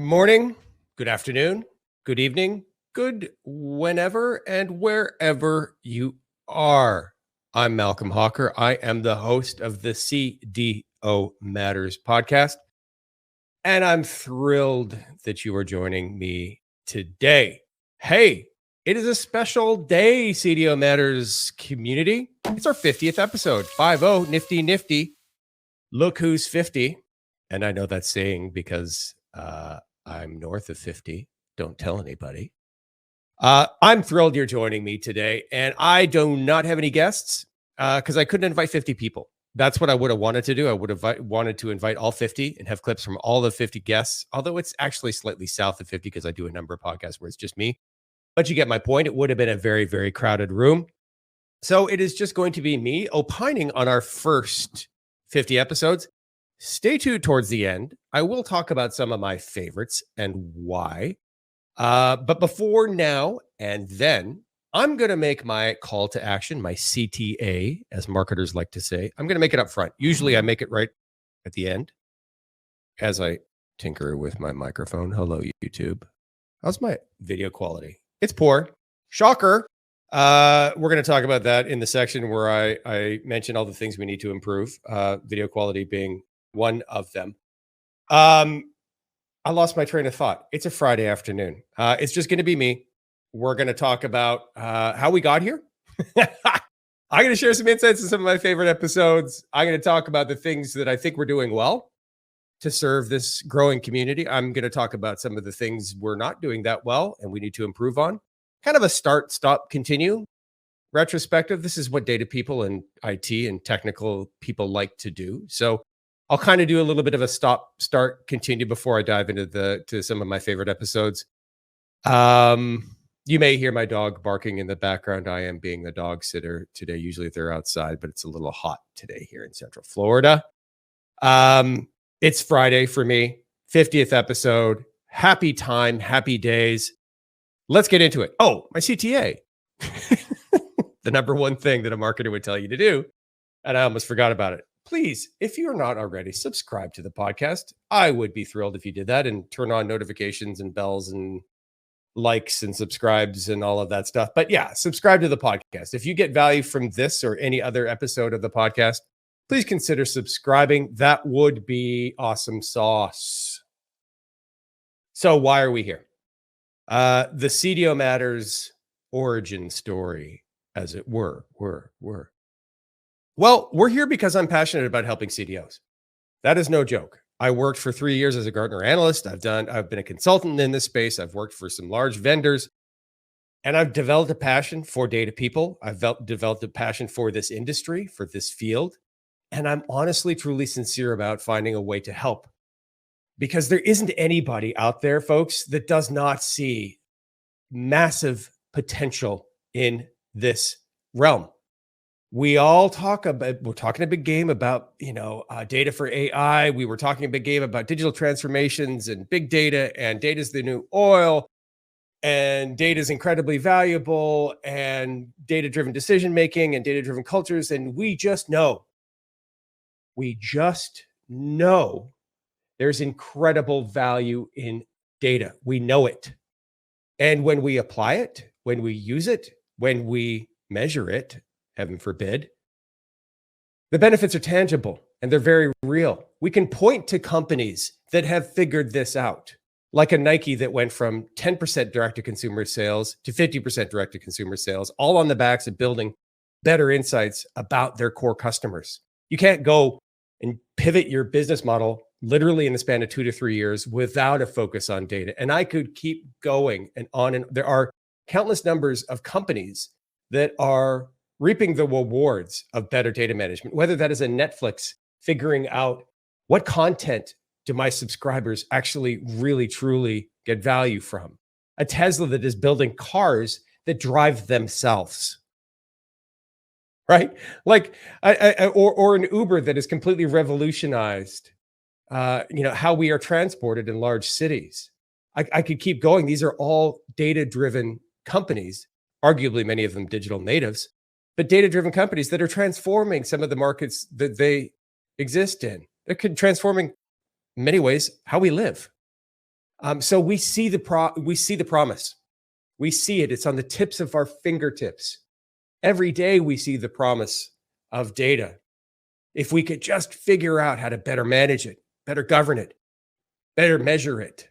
morning, good afternoon, good evening, good whenever and wherever you are. I'm Malcolm Hawker. I am the host of the CDO Matters podcast, and I'm thrilled that you are joining me today. Hey, it is a special day, CDO Matters community. It's our 50th episode, 50, nifty, nifty. Look who's 50. And I know that saying because I'm north of 50. Don't tell anybody. I'm thrilled you're joining me today. And I do not have any guests because I couldn't invite 50 people. That's what I would have wanted to do. I would have wanted to invite all 50 and have clips from all the 50 guests, although it's actually slightly south of 50 because I do a number of podcasts where it's just me. But you get my point. It would have been a very, very crowded room. So it is just going to be me opining on our first 50 episodes. Stay tuned towards the end. I will talk about some of my favorites and why. But before now and then, I'm going to make my call to action, my CTA, as marketers like to say. I'm going to make it up front. Usually I make it right at the end as I tinker with my microphone. Hello, YouTube. How's my video quality? It's poor. Shocker. We're going to talk about that in the section where I mention all the things we need to improve, video quality being one of them. I lost my train of thought. It's a Friday afternoon. It's just going to be me. We're going to talk about how we got here. I'm going to share some insights in some of my favorite episodes. I'm going to talk about the things that I think we're doing well to serve this growing community. I'm going to talk about some of the things we're not doing that well and we need to improve on. Kind of a start, stop, continue retrospective. This is what data people and IT and technical people like to do. So I'll kind of do a little bit of a stop, start, continue before I dive into some of my favorite episodes. You may hear my dog barking in the background. I am being the dog sitter today. Usually they're outside, but it's a little hot today here in Central Florida. It's Friday for me, 50th episode. Happy time, happy days. Let's get into it. Oh, my CTA. The number one thing that a marketer would tell you to do. And I almost forgot about it. Please, if you're not already, subscribe to the podcast. I would be thrilled if you did that and turn on notifications and bells and likes and subscribes and all of that stuff. But yeah, subscribe to the podcast. If you get value from this or any other episode of the podcast, please consider subscribing. That would be awesome sauce. So why are we here? The CDO Matters origin story, as it were. Well, we're here because I'm passionate about helping CDOs. That is no joke. I worked for 3 years as a Gartner analyst. I've been a consultant in this space. I've worked for some large vendors, and I've developed a passion for data people. I've developed a passion for this industry, for this field. And I'm honestly, truly sincere about finding a way to help. Because there isn't anybody out there, folks, that does not see massive potential in this realm. We all we're talking a big game about, data for AI. We were talking a big game about digital transformations and big data, and data is the new oil, and data is incredibly valuable, and data-driven decision-making and data-driven cultures. And we just know there's incredible value in data. We know it. And when we apply it, when we use it, when we measure it, heaven forbid, the benefits are tangible and they're very real. We can point to companies that have figured this out, like a Nike that went from 10% direct-to-consumer sales to 50% direct-to-consumer sales, all on the backs of building better insights about their core customers. You can't go and pivot your business model literally in the span of 2 to 3 years without a focus on data. And I could keep going and on. And there are countless numbers of companies that are reaping the rewards of better data management, whether that is a Netflix figuring out what content do my subscribers actually really, truly get value from, a Tesla that is building cars that drive themselves, right? Like, or an Uber that has completely revolutionized how we are transported in large cities. I could keep going. These are all data-driven companies, arguably many of them digital natives, but data-driven companies that are transforming some of the markets that they exist in. It could transforming in many ways how we live. So we see the promise. We see it. It's on the tips of our fingertips. Every day we see the promise of data. If we could just figure out how to better manage it, better govern it, better measure it,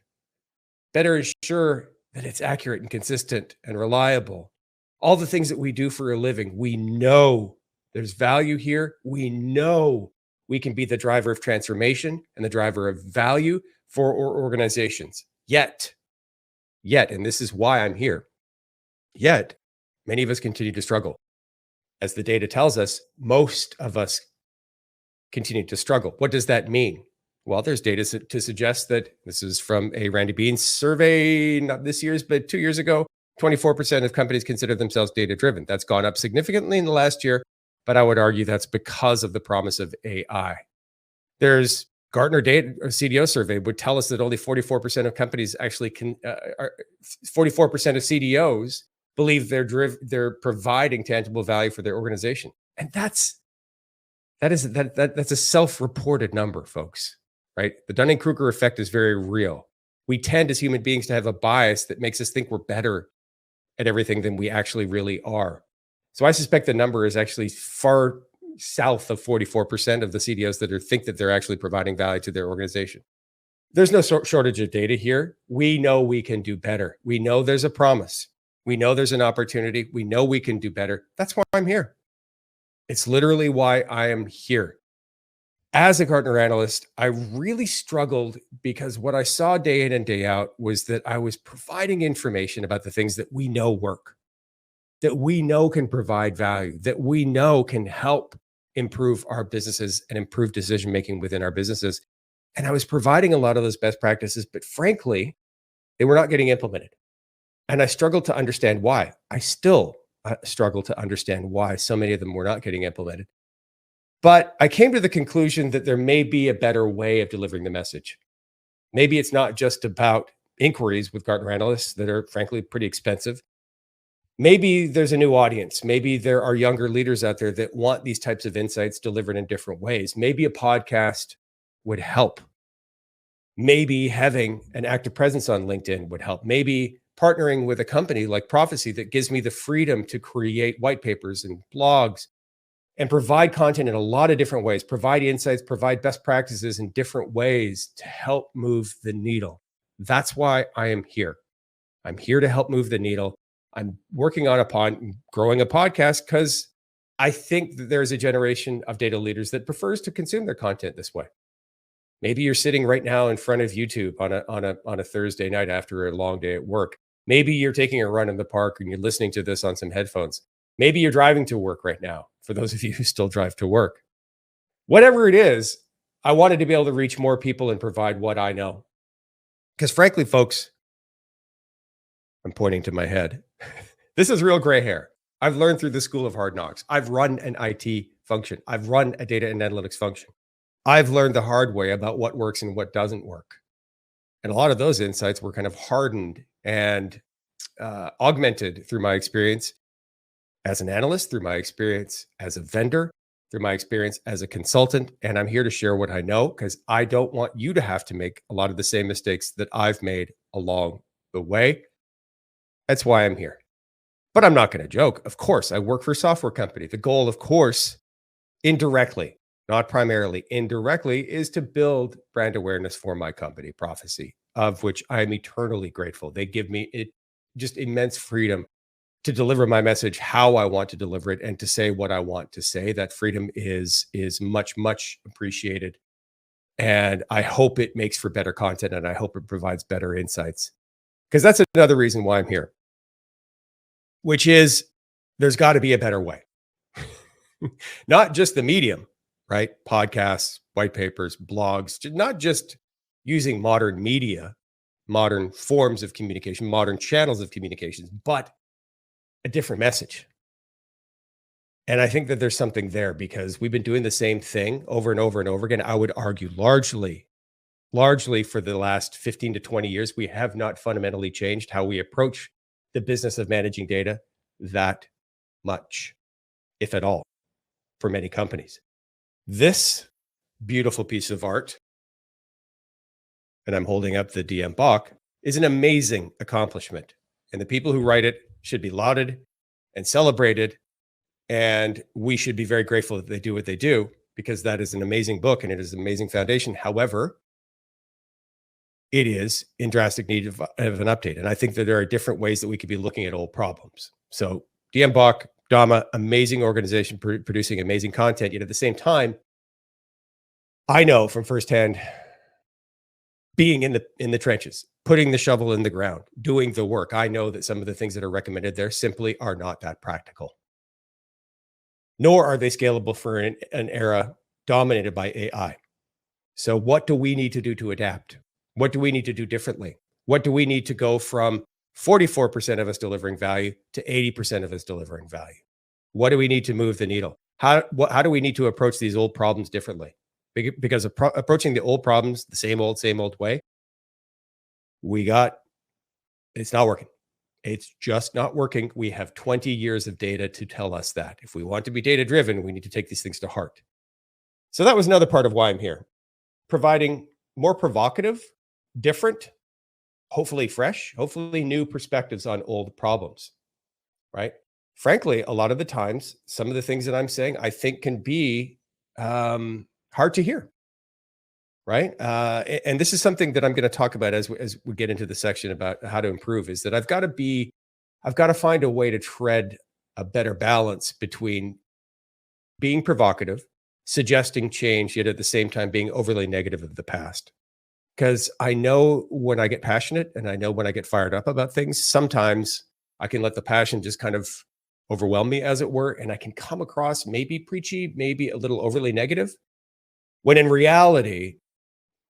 better ensure that it's accurate and consistent and reliable. All the things that we do for a living, we know there's value here. We know we can be the driver of transformation and the driver of value for our organizations. Yet, and this is why I'm here, yet many of us continue to struggle. As the data tells us, most of us continue to struggle. What does that mean? Well, there's data to suggest that this is from a Randy Beans survey, not this year's, but 2 years ago. 24% of companies consider themselves data driven. That's gone up significantly in the last year, but I would argue that's because of the promise of AI. There's Gartner data or CDO survey would tell us that only 44% of companies actually 44% of CDOs believe they're providing tangible value for their organization. And that's a self-reported number, folks, right? The Dunning-Kruger effect is very real. We tend as human beings to have a bias that makes us think we're better at everything than we actually really are. So I suspect the number is actually far south of 44% of the CDOs that think that they're actually providing value to their organization. There's no shortage of data here. We know we can do better. We know there's a promise. We know there's an opportunity. We know we can do better. That's why I'm here. It's literally why I am here. As a Gartner analyst, I really struggled because what I saw day in and day out was that I was providing information about the things that we know work, that we know can provide value, that we know can help improve our businesses and improve decision making within our businesses. And I was providing a lot of those best practices, but frankly, they were not getting implemented. And I struggled to understand why. I still struggle to understand why so many of them were not getting implemented. But I came to the conclusion that there may be a better way of delivering the message. Maybe it's not just about inquiries with Gartner analysts that are frankly pretty expensive. Maybe there's a new audience. Maybe there are younger leaders out there that want these types of insights delivered in different ways. Maybe a podcast would help. Maybe having an active presence on LinkedIn would help. Maybe partnering with a company like Prophecy that gives me the freedom to create white papers and blogs and provide content in a lot of different ways, provide insights, provide best practices in different ways to help move the needle. That's why I am here. I'm here to help move the needle. I'm working on growing a podcast because I think that there's a generation of data leaders that prefers to consume their content this way. Maybe you're sitting right now in front of YouTube on a Thursday night after a long day at work. Maybe you're taking a run in the park and you're listening to this on some headphones. Maybe you're driving to work right now, for those of you who still drive to work. Whatever it is, I wanted to be able to reach more people and provide what I know. Because frankly, folks, I'm pointing to my head. This is real gray hair. I've learned through the school of hard knocks. I've run an IT function. I've run a data and analytics function. I've learned the hard way about what works and what doesn't work. And a lot of those insights were kind of hardened and augmented through my experience as an analyst, through my experience as a vendor, through my experience as a consultant. And I'm here to share what I know because I don't want you to have to make a lot of the same mistakes that I've made along the way. That's why I'm here. But I'm not going to joke. Of course, I work for a software company. The goal, of course, indirectly, not primarily, indirectly, is to build brand awareness for my company, Prophecy, of which I am eternally grateful. They give me just immense freedom to deliver my message how I want to deliver it and to say what I want to say. That freedom is much, much appreciated. And I hope it makes for better content and I hope it provides better insights. Because that's another reason why I'm here, which is there's got to be a better way. Not just the medium, right? Podcasts, white papers, blogs, not just using modern media, modern forms of communication, modern channels of communications, but a different message. And I think that there's something there because we've been doing the same thing over and over and over again. I would argue largely for the last 15 to 20 years, we have not fundamentally changed how we approach the business of managing data that much, if at all, for many companies. This beautiful piece of art and I'm holding up the DM Bach, is an amazing accomplishment. And the people who write it should be lauded and celebrated. And we should be very grateful that they do what they do, because that is an amazing book and it is an amazing foundation. However, it is in drastic need of an update. And I think that there are different ways that we could be looking at old problems. So DM Bach, Dama, amazing organization producing amazing content. Yet at the same time, I know from firsthand, being in the trenches, putting the shovel in the ground, doing the work, I know that some of the things that are recommended there simply are not that practical, nor are they scalable for an era dominated by AI. So what do we need to do to adapt? What do we need to do differently? What do we need to go from 44% of us delivering value to 80% of us delivering value? What do we need to move the needle? How do we need to approach these old problems differently? Because approaching the old problems the same old way, it's not working. It's just not working. We have 20 years of data to tell us that. If we want to be data driven, we need to take these things to heart. So that was another part of why I'm here, providing more provocative, different, hopefully fresh, hopefully new perspectives on old problems, right? Frankly, a lot of the times, some of the things that I'm saying, I think can be hard to hear, right? And this is something that I'm going to talk about as we get into the section about how to improve, is that I've got to find a way to tread a better balance between being provocative, suggesting change, yet at the same time being overly negative of the past. Because I know when I get passionate and I know when I get fired up about things, sometimes I can let the passion just kind of overwhelm me, as it were, and I can come across maybe preachy, maybe a little overly negative, when in reality,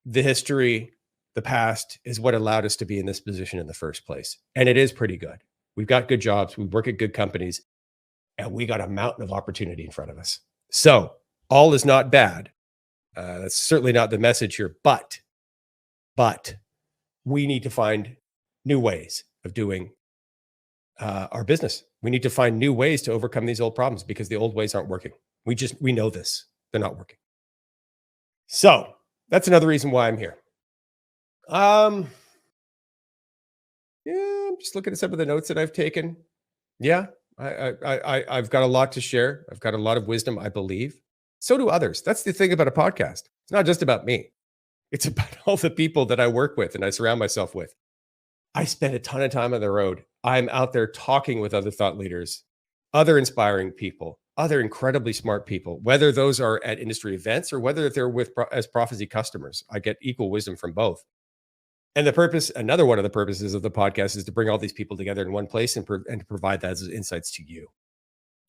the history, the past is what allowed us to be in this position in the first place. And it is pretty good. We've got good jobs, we work at good companies, and we got a mountain of opportunity in front of us. So all is not bad. That's certainly not the message here, but we need to find new ways of doing our business. We need to find new ways to overcome these old problems, because the old ways aren't working. We know this. They're not working. So that's another reason why I'm here. Yeah, I'm just looking at some of the notes that I've taken. Yeah, I've got a lot to share. I've got a lot of wisdom, I believe. So do others. That's the thing about a podcast. It's not just about me. It's about all the people that I work with and I surround myself with. I spend a ton of time on the road. I'm out there talking with other thought leaders, other inspiring people, other incredibly smart people, whether those are at industry events or whether they're as prophecy customers. I get equal wisdom from both. And another one of the purposes of the podcast is to bring all these people together in one place and to provide that as insights to you.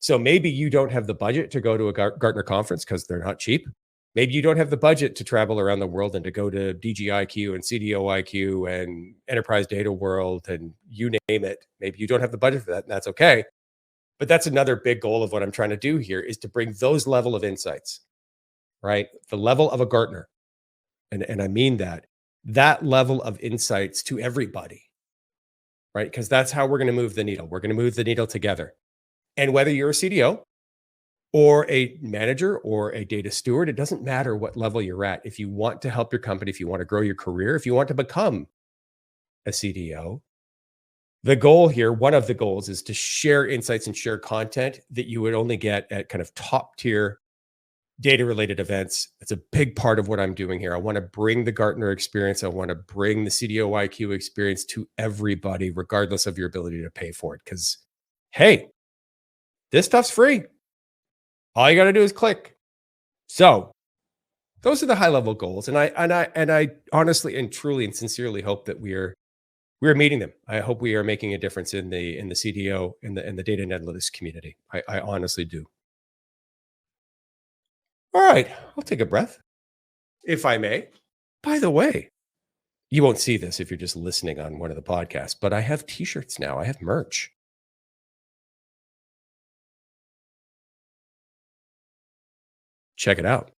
So maybe you don't have the budget to go to a Gartner conference because they're not cheap. Maybe you don't have the budget to travel around the world and to go to DGIQ and CDO and Enterprise Data World and you name it. Maybe you don't have the budget for that, and that's okay. But that's another big goal of what I'm trying to do here, is to bring those level of insights, right? The level of a Gartner. And I mean that level of insights to everybody, right? Because that's how we're going to move the needle. We're going to move the needle together. And whether you're a CDO or a manager or a data steward, it doesn't matter what level you're at. If you want to help your company, if you want to grow your career, if you want to become a CDO, the goal here, one of the goals, is to share insights and share content that you would only get at kind of top tier data related events. It's a big part of what I'm doing here. I want to bring the Gartner experience. I want to bring the CDO IQ experience to everybody, regardless of your ability to pay for it. Because, hey, this stuff's free. All you got to do is click. So those are the high level goals. And I honestly and truly and sincerely hope that we're meeting them. I hope we are making a difference in the CDO in the data and analytics community. I honestly do. All right, I'll take a breath, if I may. By the way, you won't see this if you're just listening on one of the podcasts, but I have t-shirts now. I have merch. Check it out.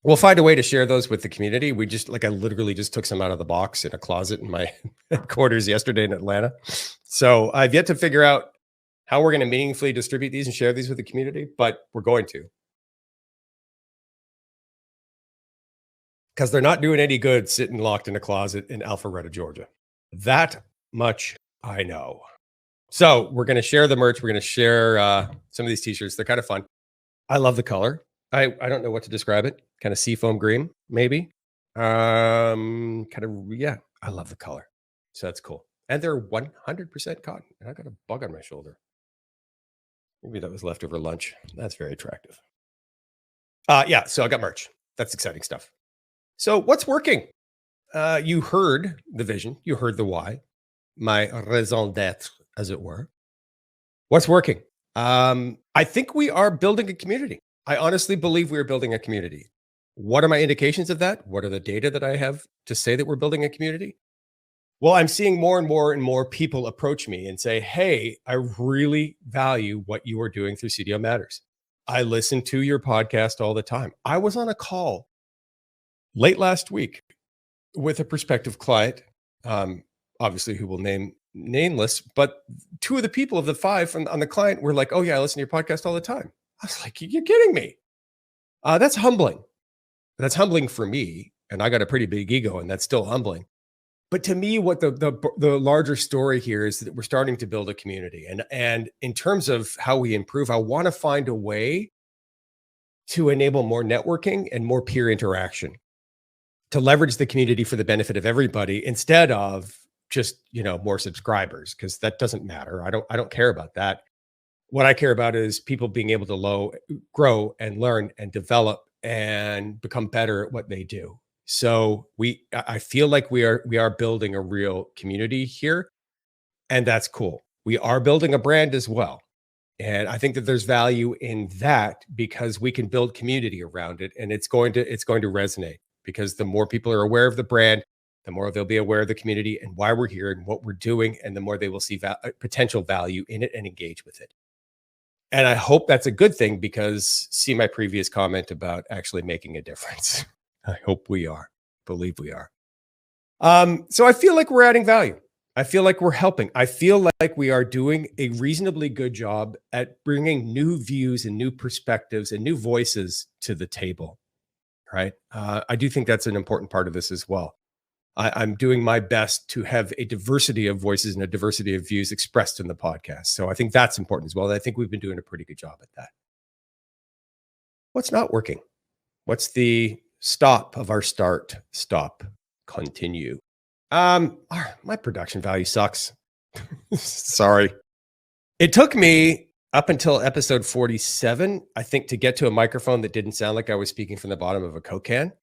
We'll find a way to share those with the community. I literally just took some out of the box in a closet in my headquarters yesterday in Atlanta. So I've yet to figure out how we're going to meaningfully distribute these and share these with the community, but we're going to. because they're not doing any good sitting locked in a closet in Alpharetta, Georgia. That much I know. So we're going to share the merch. We're going to share some of these t-shirts. They're kind of fun. I love the color. I don't know what to describe it. Kind of seafoam green, maybe. Kind of, yeah, I love the color. So that's cool. And they're 100% cotton. And I got a bug on my shoulder. Maybe that was leftover lunch. That's very attractive. Yeah, so I got merch. That's exciting stuff. So what's working? You heard the vision. You heard the why. My raison d'être, as it were. What's working? I think we are building a community. I honestly believe we are building a community. What are my indications of that? What are the data that I have to say that we're building a community? Well, I'm seeing more and more and more people approach me and say, hey, I really value what you are doing through CDO Matters. I listen to your podcast all the time. I was on a call late last week with a prospective client, obviously who will name nameless, but two of the people of the five on the client were like, oh yeah, I listen to your podcast all the time. I was like, you're kidding me. That's humbling. That's humbling for me. And I got a pretty big ego and that's still humbling. But to me, what the larger story here is that we're starting to build a community. And in terms of how we improve, I want to find a way to enable more networking and more peer interaction, to leverage the community for the benefit of everybody instead of just, more subscribers, because that doesn't matter. I don't care about that. What I care about is people being able to grow and learn and develop and become better at what they do. So I feel like we are building a real community here, and that's cool. We are building a brand as well. And I think that there's value in that because we can build community around it, and it's going to resonate, because the more people are aware of the brand, the more they'll be aware of the community and why we're here and what we're doing, and the more they will see potential value in it and engage with it. And I hope that's a good thing, because see my previous comment about actually making a difference. I hope we are. Believe we are. So I feel like we're adding value. I feel like we're helping. I feel like we are doing a reasonably good job at bringing new views and new perspectives and new voices to the table, right? I do think that's an important part of this as well. I'm doing my best to have a diversity of voices and a diversity of views expressed in the podcast. So I think that's important as well. I think we've been doing a pretty good job at that. What's not working? What's the stop of our start, stop, continue? My production value sucks. Sorry. It took me up until episode 47, I think, to get to a microphone that didn't sound like I was speaking from the bottom of a Coke can.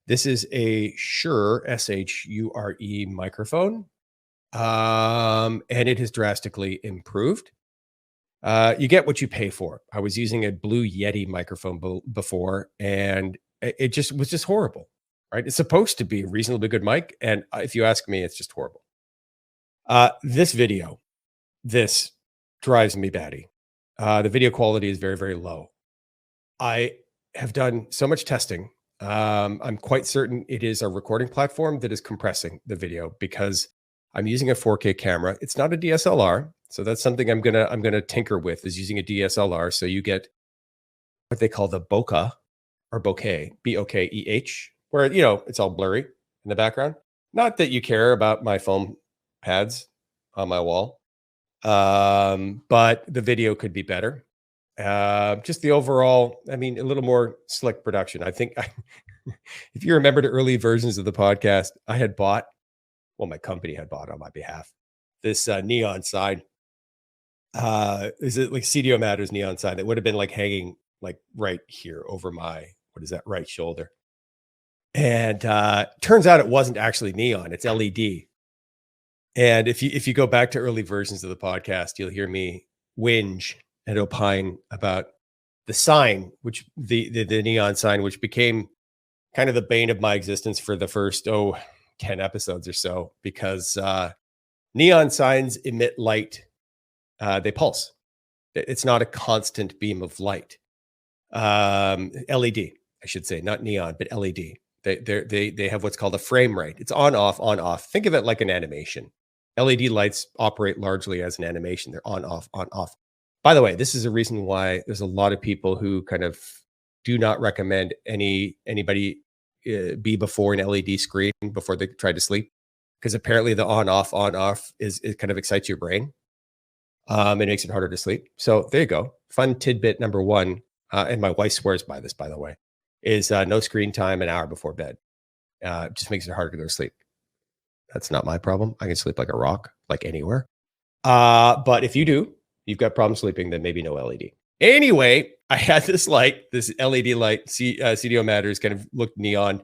This is a Shure, Shure microphone, and it has drastically improved. You get what you pay for. I was using a Blue Yeti microphone before, and it was just horrible, right? It's supposed to be a reasonably good mic, and if you ask me, it's just horrible. This drives me batty. The video quality is very, very low. I have done so much testing. I'm quite certain it is a recording platform that is compressing the video, because I'm using a 4K camera. It's not a DSLR. So that's something I'm gonna tinker with, is using a DSLR. So you get what they call the bokeh or bokeh, Bokeh, where it's all blurry in the background. Not that you care about my foam pads on my wall, but the video could be better. Just the overall, a little more slick production. I think if you remember the early versions of the podcast, my company had bought on my behalf this neon sign. Is it like CDO Matters neon sign that would have been like hanging like right here over my, right shoulder. And turns out it wasn't actually neon, it's LED. And if you go back to early versions of the podcast, you'll hear me whinge and opine about the sign, which the neon sign, which became kind of the bane of my existence for the first 10 episodes or so, because neon signs emit light. They pulse. It's not a constant beam of light. LED, I should say, not neon, but LED. They have what's called a frame rate. It's on, off, on, off. Think of it like an animation. LED lights operate largely as an animation. They're on, off, on, off. By the way, this is a reason why there's a lot of people who kind of do not recommend anybody be before an LED screen before they try to sleep, because apparently the on off is it kind of excites your brain. It makes it harder to sleep. So there you go. Fun tidbit number one, and my wife swears by this, by the way, is no screen time an hour before bed. It just makes it harder to go to sleep. That's not my problem. I can sleep like a rock, like anywhere. But if you do, you've got problems sleeping, then maybe no LED. Anyway, I had this light, this LED light, CDO Matters, kind of looked neon,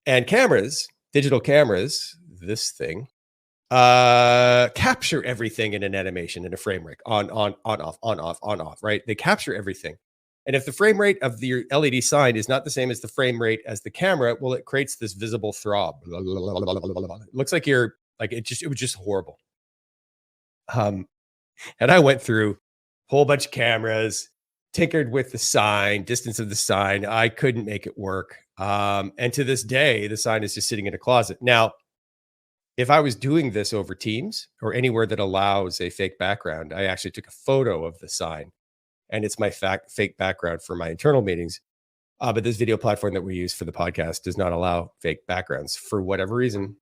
and cameras, digital cameras, this thing, capture everything in an animation in a frame rate, on, off, on, off, on, off, right? They capture everything. And if the frame rate of the LED sign is not the same as the frame rate as the camera, well, it creates this visible throb. It looks like you're like, it was just horrible. And I went through a whole bunch of cameras, tinkered with the sign, distance of the sign. I couldn't make it work. And to this day, the sign is just sitting in a closet. Now, if I was doing this over Teams or anywhere that allows a fake background, I actually took a photo of the sign, and it's my fake background for my internal meetings. But this video platform that we use for the podcast does not allow fake backgrounds for whatever reason.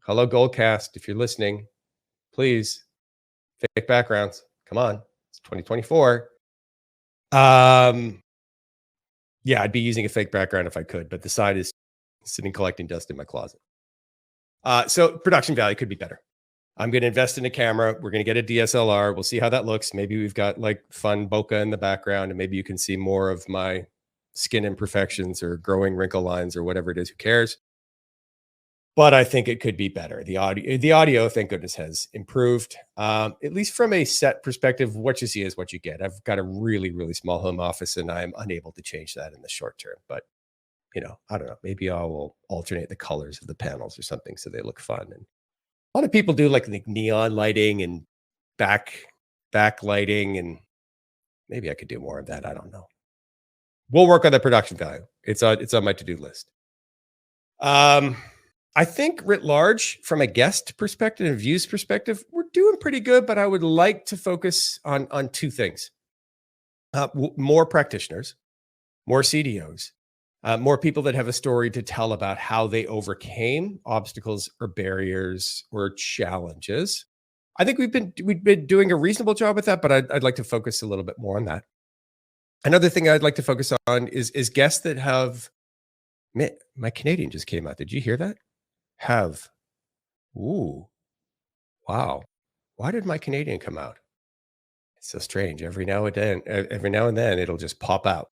Hello, Goldcast, if you're listening, please, fake backgrounds. Come on, it's 2024. Yeah, I'd be using a fake background if I could, but the sign is sitting collecting dust in my closet. So production value could be better. I'm going to invest in a camera. We're going to get a DSLR. We'll see how that looks. Maybe we've got like fun bokeh in the background, and maybe you can see more of my skin imperfections or growing wrinkle lines or whatever it is. Who cares? But I think it could be better. The audio, thank goodness, has improved. At least from a set perspective, what you see is what you get. I've got a really, really small home office, and I'm unable to change that in the short term. But I don't know. Maybe I will alternate the colors of the panels or something so they look fun. And a lot of people do like the neon lighting and backlighting, and maybe I could do more of that. I don't know. We'll work on the production value. It's on my to-do list. I think writ large, from a guest perspective and views perspective, we're doing pretty good, but I would like to focus on two things. More practitioners, more CDOs, more people that have a story to tell about how they overcame obstacles or barriers or challenges. I think we've been doing a reasonable job with that, but I'd like to focus a little bit more on that. Another thing I'd like to focus on is guests that have. My Canadian just came out. Did you hear that? Have. Ooh, wow. Why did my Canadian come out? It's so strange. Every now and then, it'll just pop out.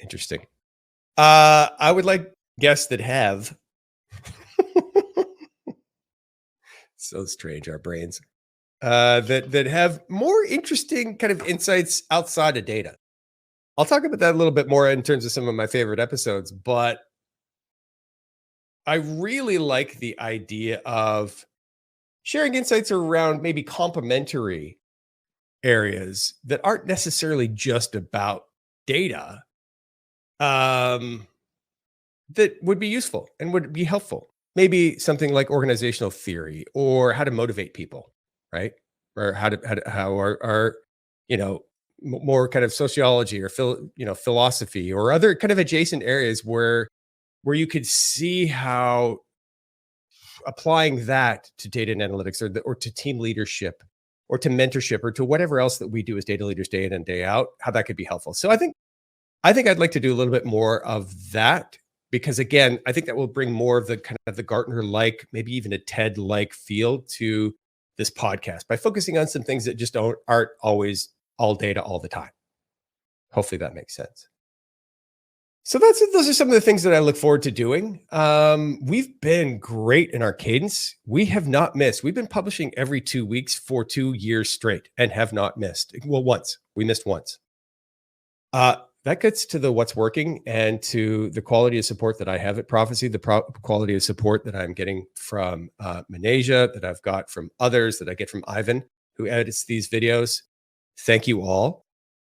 Interesting. I would like guests that have. So strange, our brains. That have more interesting kind of insights outside of data. I'll talk about that a little bit more in terms of some of my favorite episodes, but I really like the idea of sharing insights around maybe complementary areas that aren't necessarily just about data, that would be useful and would be helpful. Maybe something like organizational theory or how to motivate people, right? Or how are more kind of sociology or philosophy or other kind of adjacent areas where you could see how applying that to data and analytics or to team leadership or to mentorship or to whatever else that we do as data leaders day in and day out, how that could be helpful. So I think I'd like to do a little bit more of that, because again, I think that will bring more of the kind of the Gartner-like, maybe even a TED-like feel to this podcast by focusing on some things that just aren't always all data all the time. Hopefully that makes sense. So those are some of the things that I look forward to doing. We've been great in our cadence. We have not missed. We've been publishing every 2 weeks for 2 years straight and have not missed. Well, once. We missed once. That gets to the what's working and to the quality of support that I have at Prophecy, the quality of support that I'm getting from Manesia, that I've got from others, that I get from Ivan, who edits these videos. Thank you all.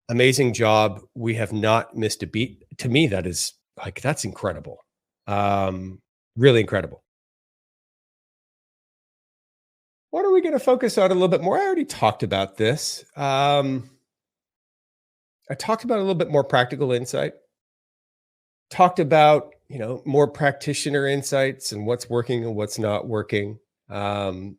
Amazing job. We have not missed a beat. To me, that's incredible. Really incredible. What are we going to focus on a little bit more? I already talked about this. I talked about a little bit more practical insight. Talked about, more practitioner insights and what's working and what's not working. Um,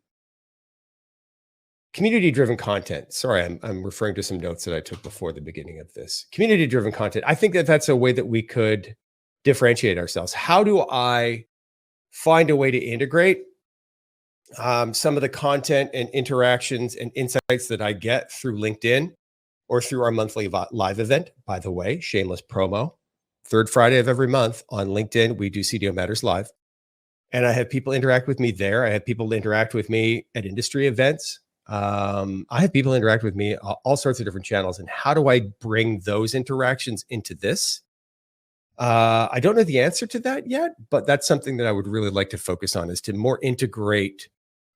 Community driven content. Sorry, I'm referring to some notes that I took before the beginning of this. Community driven content. I think that that's a way that we could differentiate ourselves. How do I find a way to integrate some of the content and interactions and insights that I get through LinkedIn or through our monthly live event? By the way, shameless promo. Third Friday of every month on LinkedIn, we do CDO Matters Live. And I have people interact with me there. I have people interact with me at industry events. I have people interact with me all sorts of different channels. And how do I bring those interactions into this? I don't know the answer to that yet, but that's something that I would really like to focus on, is to more integrate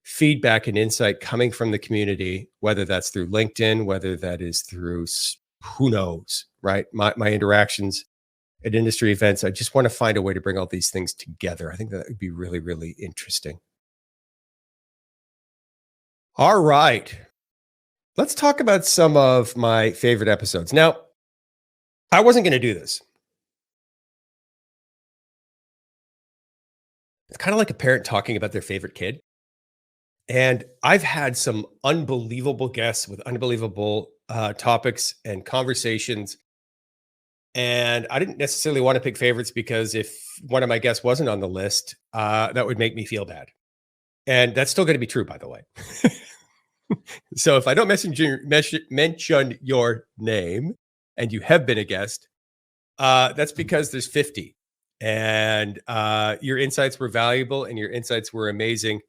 feedback and insight coming from the community, whether that's through LinkedIn, whether that is through who knows, right? My interactions at industry events. I just want to find a way to bring all these things together. I think that would be really, really interesting. All right. Let's talk about some of my favorite episodes. Now, I wasn't going to do this. It's kind of like a parent talking about their favorite kid. And I've had some unbelievable guests with unbelievable topics and conversations. And I didn't necessarily want to pick favorites because if one of my guests wasn't on the list, that would make me feel bad. And that's still going to be true, by the way. So if I don't mention your name and you have been a guest, that's because there's 50. And your insights were valuable and your insights were amazing.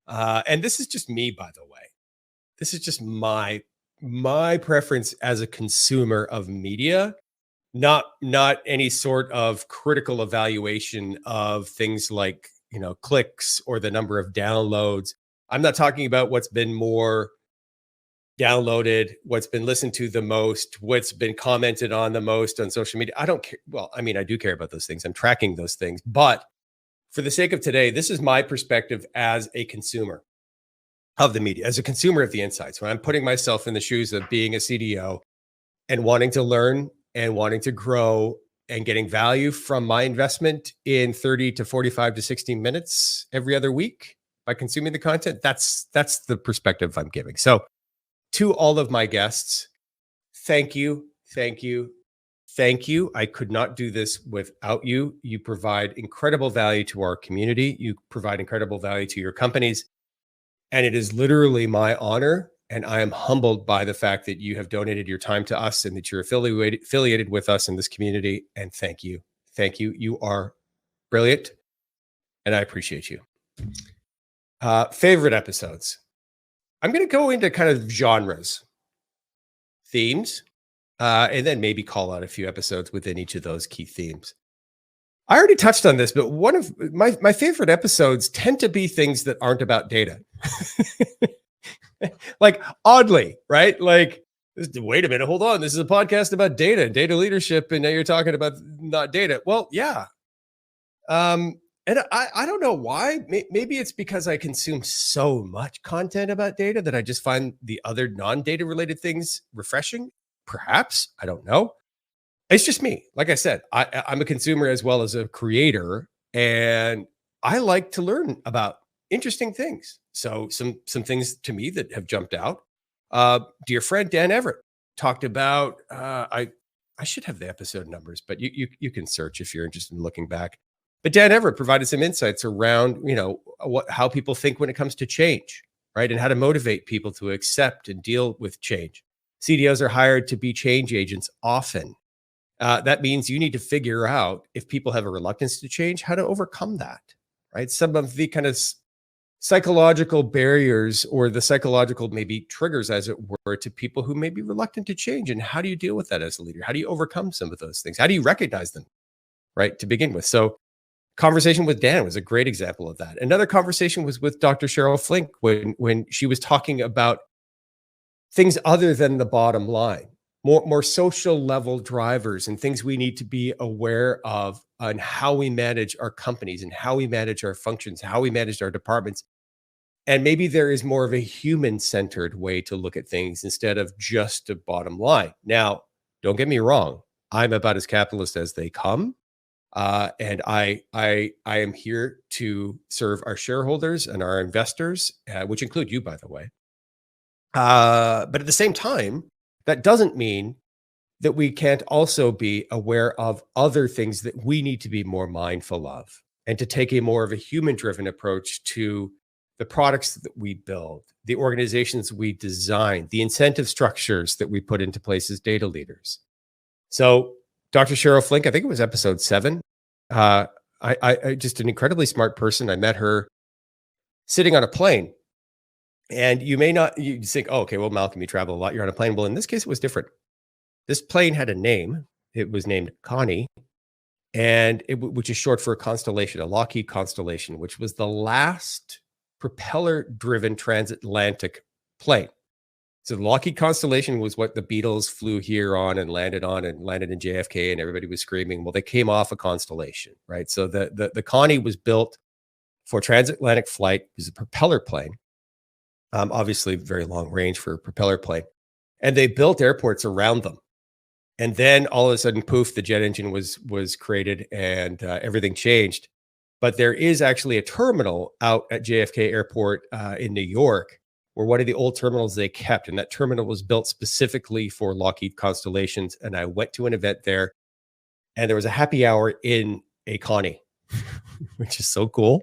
And this is just me, by the way. This is just my preference as a consumer of media, not any sort of critical evaluation of things like, clicks or the number of downloads. I'm not talking about what's been more downloaded, what's been listened to the most, what's been commented on the most on social media. I don't care. Well, I mean, I do care about those things. I'm tracking those things. But for the sake of today, this is my perspective as a consumer of the media, as a consumer of the insights. When I'm putting myself in the shoes of being a CDO and wanting to learn and wanting to grow and getting value from my investment in 30 to 45 to 60 minutes every other week by consuming the content, that's the perspective I'm giving. So to all of my guests, thank you, thank you, thank you. I could not do this without you. You provide incredible value to our community. You provide incredible value to your companies. And it is literally my honor. And I am humbled by the fact that you have donated your time to us and that you're affiliated with us in this community. And thank you. Thank you. You are brilliant. And I appreciate you. Favorite episodes. I'm going to go into kind of genres, themes, and then maybe call out a few episodes within each of those key themes. I already touched on this, but one of my favorite episodes tend to be things that aren't about data. Like, oddly, right? Like, wait a minute, hold on. This is a podcast about data leadership, and now you're talking about not data. Well, yeah. And I don't know why. Maybe it's because I consume so much content about data that I just find the other non-data related things refreshing. Perhaps. I don't know. It's just me. Like I said, I'm a consumer as well as a creator, and I like to learn about interesting things. So some things to me that have jumped out. Dear friend Dan Everett talked about. I should have the episode numbers, but you can search if you're interested in looking back. But Dan Everett provided some insights around how people think when it comes to change, right, and how to motivate people to accept and deal with change. CDOs are hired to be change agents often. That means you need to figure out, if people have a reluctance to change, how to overcome that, right? Some of the kind of psychological barriers or the psychological maybe triggers, as it were, to people who may be reluctant to change. And how do you deal with that as a leader? How do you overcome some of those things? How do you recognize them, right, to begin with? So conversation with Dan was a great example of that. Another conversation was with Dr. Cheryl Flink when she was talking about things other than the bottom line, more social level drivers and things we need to be aware of on how we manage our companies and how we manage our functions, how we manage our departments. And maybe there is more of a human-centered way to look at things instead of just a bottom line. Now, don't get me wrong. I'm about as capitalist as they come. And I am here to serve our shareholders and our investors, which include you, by the way. But at the same time, that doesn't mean that we can't also be aware of other things that we need to be more mindful of and to take a more of a human driven approach to the products that we build, the organizations we design, the incentive structures that we put into place as data leaders. So, Dr. Cheryl Flink, I think it was episode 7. Uh, I just an incredibly smart person. I met her sitting on a plane, and you think, oh, okay, well, Malcolm, you travel a lot. You're on a plane. Well, in this case, it was different. This plane had a name. It was named Connie, and which is short for a constellation, a Lockheed constellation, which was the last propeller-driven transatlantic plane. So the Lockheed Constellation was what the Beatles flew here on and landed in JFK, and everybody was screaming. Well, they came off a Constellation, right? So the Connie was built for transatlantic flight. It was a propeller plane, obviously very long range for a propeller plane, and they built airports around them. And then all of a sudden, poof, the jet engine was created, and everything changed. But there is actually a terminal out at JFK Airport in New York, where one of the old terminals they kept, and that terminal was built specifically for Lockheed Constellations. And I went to an event there, and there was a happy hour in a Connie, which is so cool.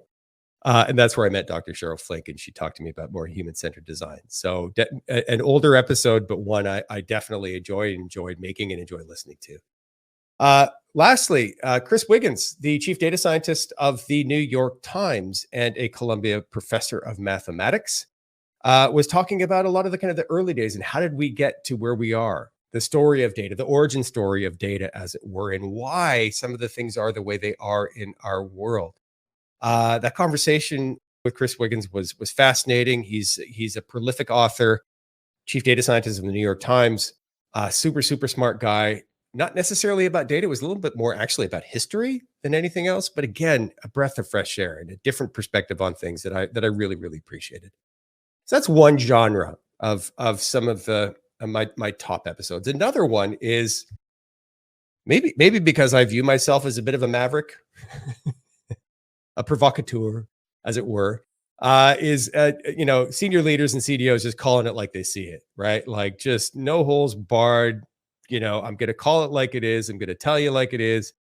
And that's where I met Dr. Cheryl Flink, and she talked to me about more human-centered design. So an older episode, but one I definitely enjoyed making and enjoy listening to. Lastly, Chris Wiggins, the chief data scientist of the New York Times and a Columbia professor of mathematics, was talking about a lot of the kind of the early days and how did we get to where we are, the story of data, the origin story of data, as it were, and why some of the things are the way they are in our world. That conversation with Chris Wiggins was fascinating. He's a prolific author, chief data scientist of the New York Times, super smart guy. Not necessarily about data; it was a little bit more actually about history than anything else. But again, a breath of fresh air and a different perspective on things that I really appreciated. So that's one genre of some of the my top episodes. Another one is maybe because I view myself as a bit of a maverick, a provocateur, as it were, is senior leaders and CDOs just calling it like they see it, right? Like just no holes barred. I'm going to call it like it is. I'm going to tell you like it is.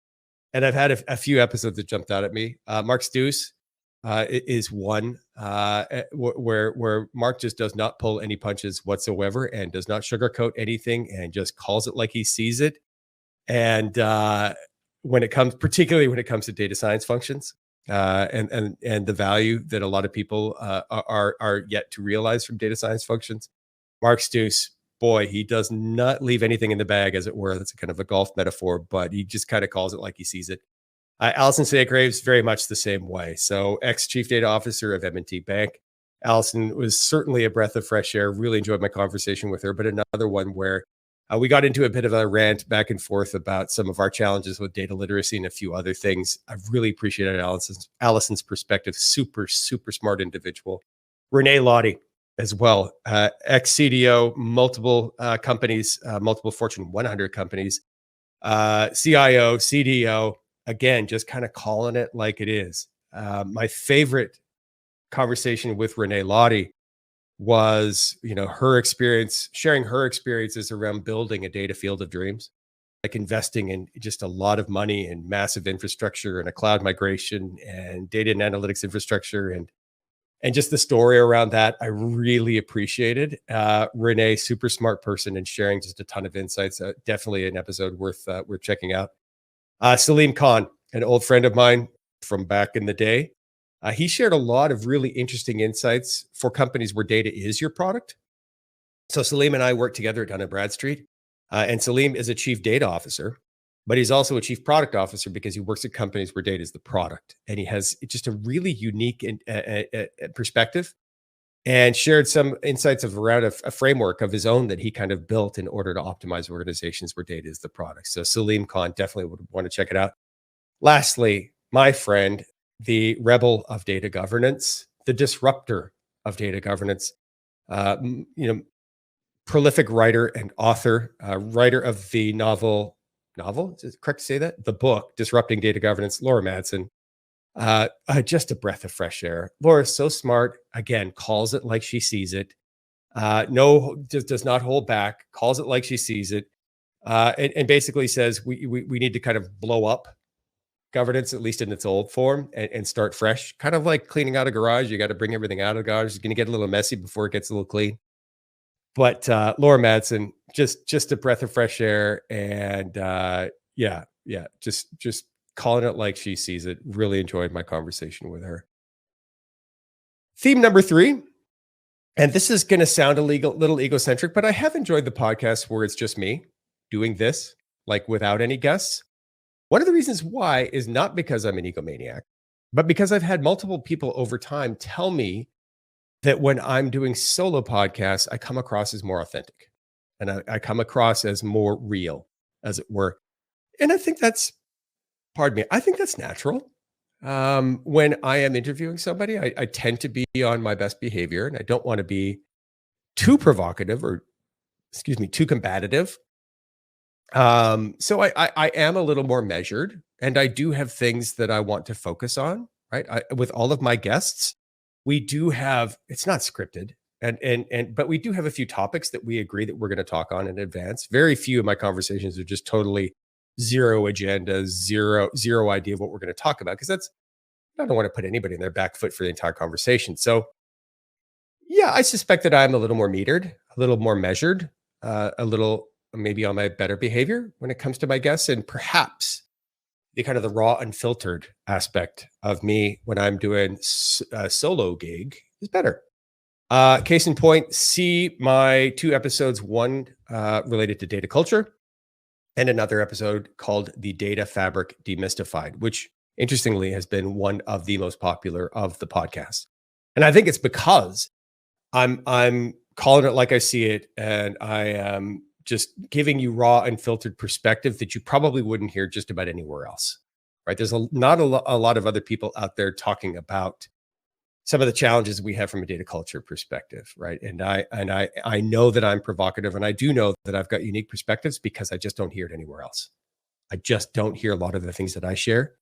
And I've had a few episodes that jumped out at me. Mark Steuss is one where Mark just does not pull any punches whatsoever and does not sugarcoat anything and just calls it like he sees it. And particularly when it comes to data science functions, and the value that a lot of people are yet to realize from data science functions. Mark Steuss, boy, he does not leave anything in the bag, as it were. That's a kind of a golf metaphor, but he just kind of calls it like he sees it. Alison Seygraves, very much the same way. So ex-chief data officer of M&T Bank. Alison was certainly a breath of fresh air. Really enjoyed my conversation with her, but another one where we got into a bit of a rant back and forth about some of our challenges with data literacy and a few other things. I've really appreciated Allison's perspective. Super smart individual. Renee Lottie as well, ex-CDO, multiple companies, multiple Fortune 100 companies, CIO, CDO, again, just kind of calling it like it is. My favorite conversation with Renee Lottie was, her experience, sharing her experiences around building a data field of dreams, like investing in just a lot of money and massive infrastructure and a cloud migration and data and analytics infrastructure and just the story around that. I really appreciated Renee, super smart person and sharing just a ton of insights. Definitely an episode worth checking out. Salim Khan, an old friend of mine from back in the day. He shared a lot of really interesting insights for companies where data is your product. So Salim and I work together down at Bradstreet, and Salim is a chief data officer, but he's also a chief product officer because he works at companies where data is the product, and he has just a really unique perspective, and shared some insights around a framework of his own that he kind of built in order to optimize organizations where data is the product. So Salim Khan, definitely would want to check it out. Lastly, my friend, the rebel of data governance, the disruptor of data governance, prolific writer and author, writer of the novel novel. Is it correct to say that? The book, Disrupting Data Governance, Laura Madsen. Just a breath of fresh air. Laura's so smart. Again, calls it like she sees it. No, just does not hold back. Calls it like she sees it, and basically says we need to kind of blow up governance, at least in its old form, and start fresh. Kind of like cleaning out a garage. You got to bring everything out of the garage. It's going to get a little messy before it gets a little clean. But Laura Madsen, just a breath of fresh air, and yeah, just calling it like she sees it. Really enjoyed my conversation with her. Theme number 3, and this is going to sound little egocentric, but I have enjoyed the podcast where it's just me doing this, like without any guests. One of the reasons why is not because I'm an egomaniac, but because I've had multiple people over time tell me that when I'm doing solo podcasts, I come across as more authentic and I come across as more real, as it were. And I think that's, pardon me, I think that's natural. When I am interviewing somebody, I tend to be on my best behavior and I don't want to be too provocative or, excuse me, too combative. So I am a little more measured and I do have things that I want to focus on, right? With all of my guests, we do have, it's not scripted but we do have a few topics that we agree that we're going to talk on in advance. Very few of my conversations are just totally zero agenda, zero idea of what we're going to talk about. Cause I don't want to put anybody in their back foot for the entire conversation. So yeah, I suspect that I'm a little more metered, a little more measured, a little maybe on my better behavior when it comes to my guests, and perhaps the kind of the raw, unfiltered aspect of me when I'm doing a solo gig is better. Case in point, see my 2 episodes, one related to data culture and another episode called The Data Fabric Demystified, which interestingly has been one of the most popular of the podcasts. And I think it's because I'm calling it like I see it, and I am just giving you raw and filtered perspective that you probably wouldn't hear just about anywhere else, right? There's not a lot of other people out there talking about some of the challenges we have from a data culture perspective, right? And I know that I'm provocative, and I do know that I've got unique perspectives because I just don't hear it anywhere else. I just don't hear a lot of the things that I share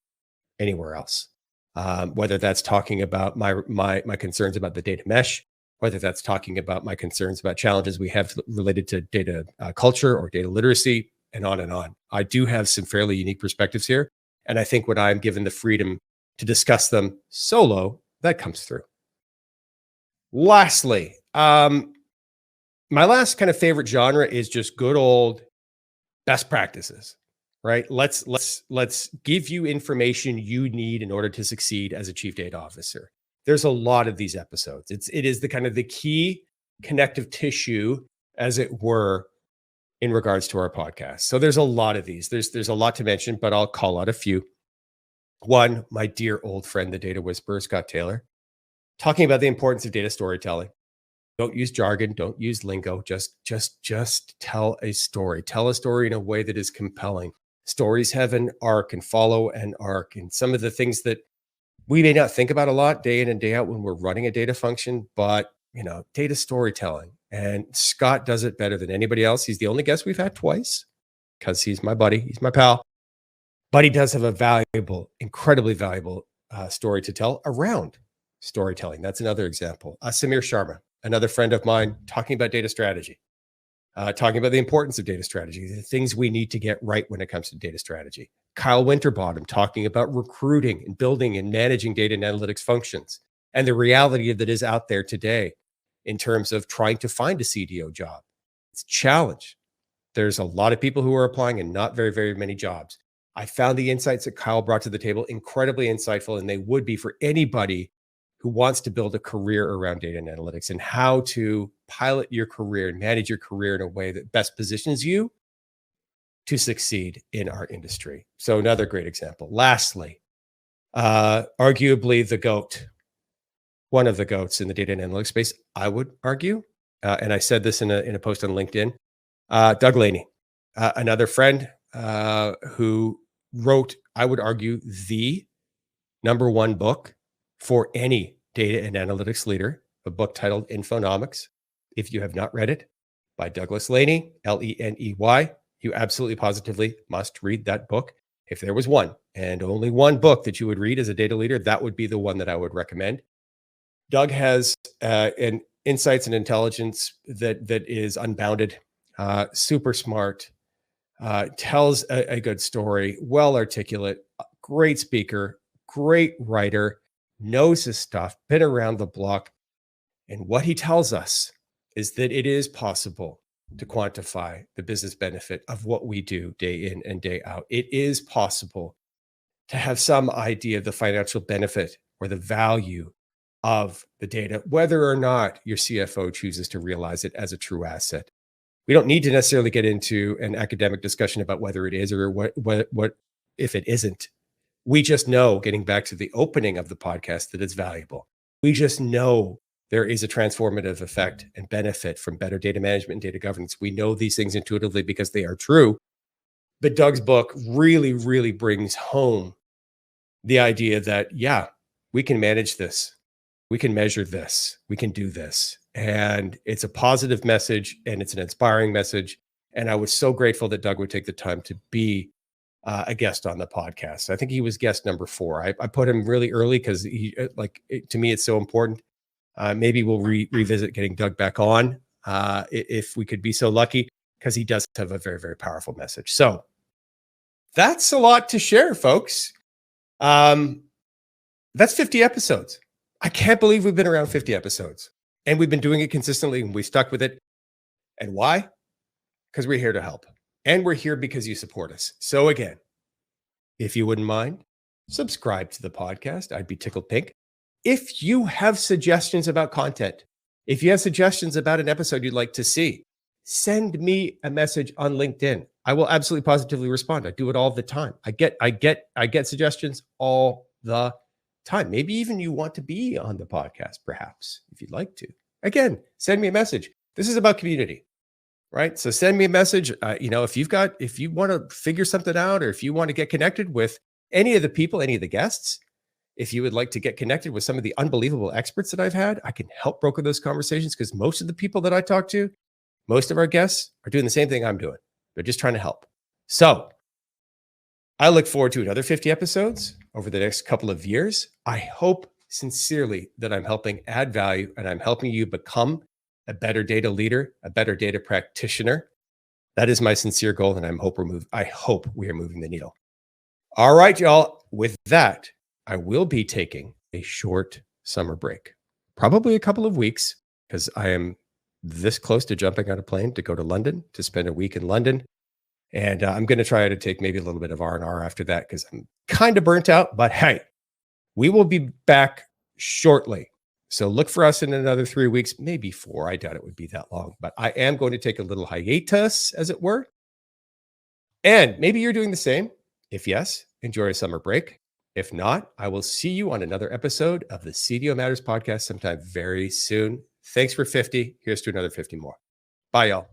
anywhere else. Whether that's talking about my concerns about the data mesh, whether that's talking about my concerns about challenges we have related to data culture or data literacy, and on and on. I do have some fairly unique perspectives here. And I think when I'm given the freedom to discuss them solo, that comes through. Lastly, my last kind of favorite genre is just good old best practices, right? Let's give you information you need in order to succeed as a chief data officer. There's a lot of these episodes. It is the kind of the key connective tissue, as it were, in regards to our podcast. So there's a lot of these. There's a lot to mention, but I'll call out a few. One, my dear old friend, the data whisperer, Scott Taylor, talking about the importance of data storytelling. Don't use jargon, don't use lingo, just tell a story. Tell a story in a way that is compelling. Stories have an arc and follow an arc. And some of the things that we may not think about a lot day in and day out when we're running a data function, but data storytelling. And Scott does it better than anybody else. He's the only guest we've had twice because he's my buddy, he's my pal. But he does have a valuable, incredibly valuable story to tell around storytelling. That's another example. Samir Sharma, another friend of mine, talking about data strategy, talking about the importance of data strategy, the things we need to get right when it comes to data strategy. Kyle Winterbottom talking about recruiting and building and managing data and analytics functions and the reality that is out there today in terms of trying to find a CDO job. It's a challenge. There's a lot of people who are applying and not very, very many jobs. I found the insights that Kyle brought to the table incredibly insightful, and they would be for anybody who wants to build a career around data and analytics and how to pilot your career and manage your career in a way that best positions you to succeed in our industry. So another great example. Lastly, arguably the GOAT, one of the GOATs in the data and analytics space, I would argue, and I said this in a post on LinkedIn, Doug Laney, another friend who wrote, I would argue, the #1 book for any data and analytics leader, a book titled Infonomics. If you have not read it, by Douglas Laney, Leney, You absolutely positively must read that book. If there was one and only one book that you would read as a data leader, that would be the one that I would recommend. Doug has an insights and intelligence that is unbounded, super smart, tells a good story, well articulate, great speaker, great writer, knows his stuff, been around the block. And what he tells us is that it is possible to quantify the business benefit of what we do day in and day out. It is possible to have some idea of the financial benefit or the value of the data, whether or not your CFO chooses to realize it as a true asset. We don't need to necessarily get into an academic discussion about whether it is or what if it isn't. We just know, getting back to the opening of the podcast, that it's valuable. We just know there is a transformative effect and benefit from better data management and data governance. We know these things intuitively because they are true. But Doug's book really, really brings home the idea that, yeah, we can manage this. We can measure this. We can do this. And it's a positive message and it's an inspiring message. And I was so grateful that Doug would take the time to be a guest on the podcast. I think he was guest number 4. I put him really early because to me, it's so important. Maybe we'll revisit getting Doug back on if we could be so lucky, because he does have a very, very powerful message. So that's a lot to share, folks. That's 50 episodes. I can't believe we've been around 50 episodes and we've been doing it consistently and we stuck with it. And why? Because we're here to help and we're here because you support us. So again, if you wouldn't mind, subscribe to the podcast. I'd be tickled pink. If you have suggestions about content, if you have suggestions about an episode you'd like to see, send me a message on LinkedIn. I will absolutely positively respond. I do it all the time. I get suggestions all the time. Maybe even you want to be on the podcast, perhaps, if you'd like to. Again, send me a message. This is about community, right? So send me a message. If you want to figure something out, or if you want to get connected with any of the people, any of the guests, if you would like to get connected with some of the unbelievable experts that I've had, I can help broker those conversations, because most of the people that I talk to, most of our guests are doing the same thing I'm doing. They're just trying to help. So I look forward to another 50 episodes over the next couple of years. I hope sincerely that I'm helping add value and I'm helping you become a better data leader, a better data practitioner. That is my sincere goal, and I hope we are moving the needle. All right, y'all. With that, I will be taking a short summer break, probably a couple of weeks, because I am this close to jumping on a plane to go to London to spend a week in London. And I'm going to try to take maybe a little bit of R&R after that, because I'm kind of burnt out. But hey, we will be back shortly. So look for us in another 3 weeks, maybe 4. I doubt it would be that long. But I am going to take a little hiatus, as it were. And maybe you're doing the same. If yes, enjoy a summer break. If not, I will see you on another episode of the CDO Matters podcast sometime very soon. Thanks for 50. Here's to another 50 more. Bye, y'all.